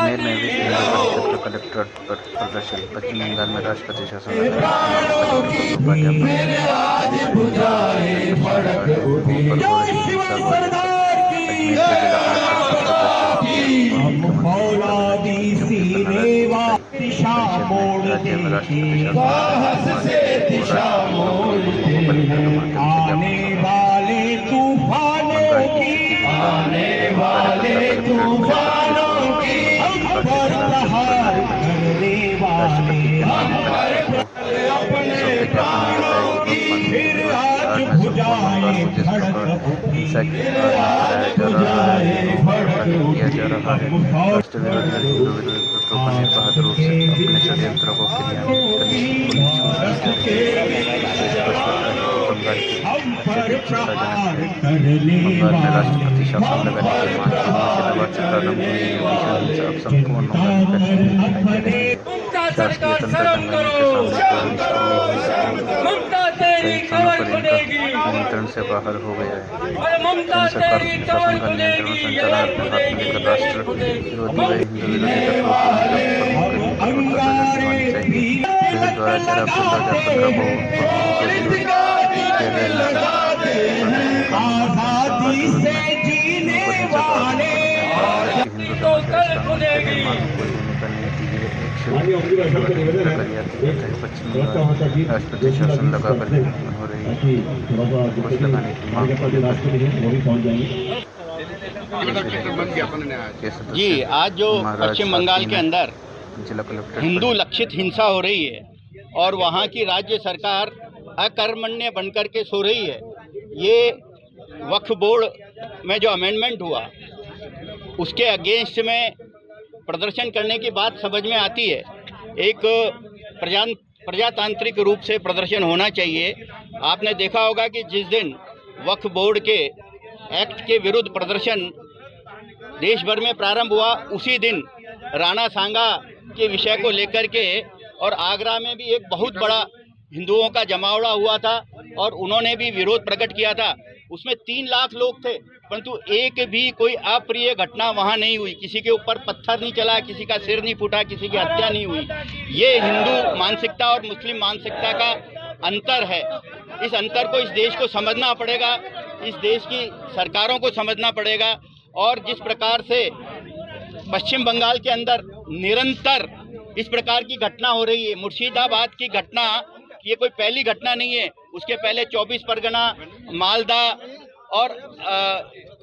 अजमेर में विश्व हिंदू परिषद का कलेक्ट्रेट पर प्रदर्शन। पश्चिम बंगाल में राष्ट्रपति शासन राज्य में राष्ट्रपति किया जा रहा है। राष्ट्र विरोधी हिंदू विरोधी तत्वों को निर्बाध रूप से अपने षड्यंत्रों को क्रियान्वित करने की बंगाल में राष्ट्रपति शासन लगाने के मांग की मुर्शिदाबाद से प्रारंभ हुई भीषण हिंसा अब संपूर्ण शासकीय तंत्र दंगल नियंत्रण से बाहर हो गया है। केंद्र सरकार शासन का नियंत्रण संचालन अपने हाथ में लेकर राष्ट्र विरोधी व हिंदू विरोधी तत्वों को द्वारा शराब 2014 राष्ट्रपति शासन लगाकर हो रही लगाने की मांग जी। आज जो पश्चिम बंगाल के अंदर हिंदू लक्षित हिंसा हो रही है और वहाँ की राज्य सरकार अकर्मण्य बनकर के सो रही है, ये वक्फ बोर्ड में जो अमेंडमेंट हुआ उसके अगेंस्ट में प्रदर्शन करने की बात समझ में आती है। एक प्रजातांत्रिक रूप से प्रदर्शन होना चाहिए। आपने देखा होगा कि जिस दिन वक्फ बोर्ड के एक्ट के विरुद्ध प्रदर्शन देश भर में प्रारंभ हुआ, उसी दिन राणा सांगा के विषय को लेकर के और आगरा में भी एक बहुत बड़ा हिंदुओं का जमावड़ा हुआ था और उन्होंने भी विरोध प्रकट किया था। उसमें 3 लाख लोग थे, परंतु एक भी कोई अप्रिय घटना वहाँ नहीं हुई। किसी के ऊपर पत्थर नहीं चला, किसी का सिर नहीं फूटा, किसी की हत्या नहीं हुई। ये हिंदू मानसिकता और मुस्लिम मानसिकता का अंतर है। इस अंतर को इस देश को समझना पड़ेगा, इस देश की सरकारों को समझना पड़ेगा। और जिस प्रकार से पश्चिम बंगाल के अंदर निरंतर इस प्रकार की घटना हो रही है, मुर्शिदाबाद की घटना ये कोई पहली घटना नहीं है। उसके पहले 24 परगना, मालदा और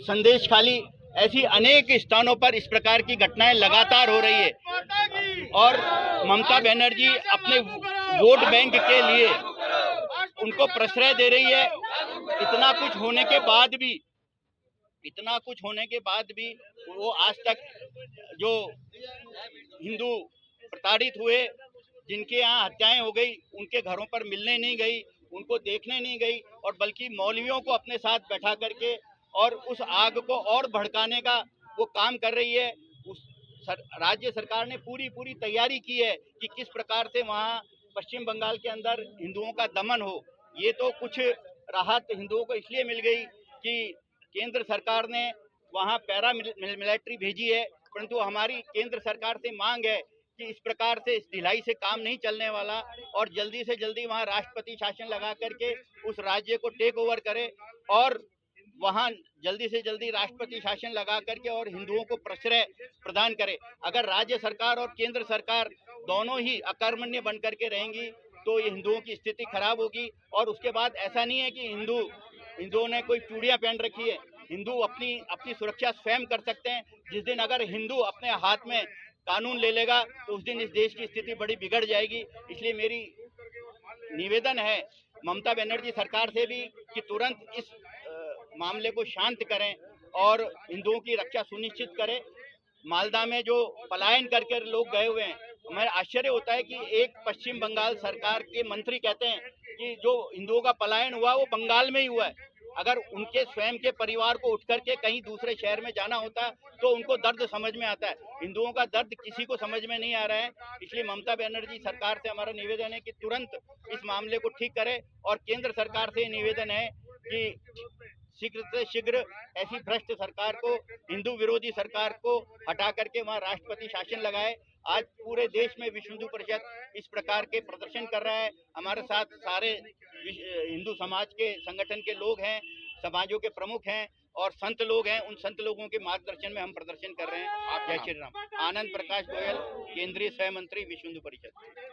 संदेश खाली, ऐसी अनेक स्थानों पर इस प्रकार की घटनाएं लगातार हो रही है। और ममता बनर्जी अपने वोट बैंक के लिए उनको प्रश्रय दे रही है। इतना कुछ होने के बाद भी वो आज तक जो हिंदू प्रताड़ित हुए, जिनके यहाँ हत्याएं हो गई, उनके घरों पर मिलने नहीं गई, उनको देखने नहीं गई, और बल्कि मौलवियों को अपने साथ बैठा करके और उस आग को और भड़काने का वो काम कर रही है। राज्य सरकार ने पूरी तैयारी की है कि किस प्रकार से वहाँ पश्चिम बंगाल के अंदर हिंदुओं का दमन हो। ये तो कुछ राहत हिंदुओं को इसलिए मिल गई कि केंद्र सरकार ने वहाँ पैरा मिलिट्री भेजी है, परंतु हमारी केंद्र सरकार से मांग है कि इस प्रकार से इस ढिलाई से काम नहीं चलने वाला और जल्दी से जल्दी वहाँ राष्ट्रपति शासन लगा करके उस राज्य को टेक ओवर करे और वहाँ जल्दी से जल्दी राष्ट्रपति शासन लगा करके और हिंदुओं को प्रश्रय प्रदान करे। अगर राज्य सरकार और केंद्र सरकार दोनों ही अकर्मण्य बन करके रहेंगी तो ये हिंदुओं की स्थिति खराब होगी। और उसके बाद ऐसा नहीं है कि हिंदुओं ने कोई चूड़ियाँ पहन रखी है। हिंदू अपनी सुरक्षा स्वयं कर सकते हैं। जिस दिन अगर हिंदू अपने हाथ में कानून ले लेगा तो उस दिन इस देश की स्थिति बड़ी बिगड़ जाएगी। इसलिए मेरी निवेदन है ममता बनर्जी सरकार से भी कि तुरंत इस मामले को शांत करें और हिंदुओं की रक्षा सुनिश्चित करें। मालदा में जो पलायन करके लोग गए हुए हैं, हमें आश्चर्य होता है कि एक पश्चिम बंगाल सरकार के मंत्री कहते हैं कि जो हिंदुओं का पलायन हुआ वो बंगाल में ही हुआ है। अगर उनके स्वयं के परिवार को उठ करके कहीं दूसरे शहर में जाना होता तो उनको दर्द समझ में आता है। हिंदुओं का दर्द किसी को समझ में नहीं आ रहा है। इसलिए ममता बनर्जी सरकार से हमारा निवेदन है कि तुरंत इस मामले को ठीक करे और केंद्र सरकार से निवेदन है कि शीघ्र से शीघ्र ऐसी भ्रष्ट सरकार को, हिंदू विरोधी सरकार को हटा करके वहाँ राष्ट्रपति शासन लगाए। आज पूरे देश में विश्व हिंदू परिषद इस प्रकार के प्रदर्शन कर रहा है। हमारे साथ सारे हिंदू समाज के संगठन के लोग हैं, समाजों के प्रमुख हैं और संत लोग हैं। उन संत लोगों के मार्गदर्शन में हम प्रदर्शन कर रहे हैं। आप जय श्री राम। आनंद प्रकाश गोयल, केंद्रीय सह मंत्री, विश्व हिंदू परिषद।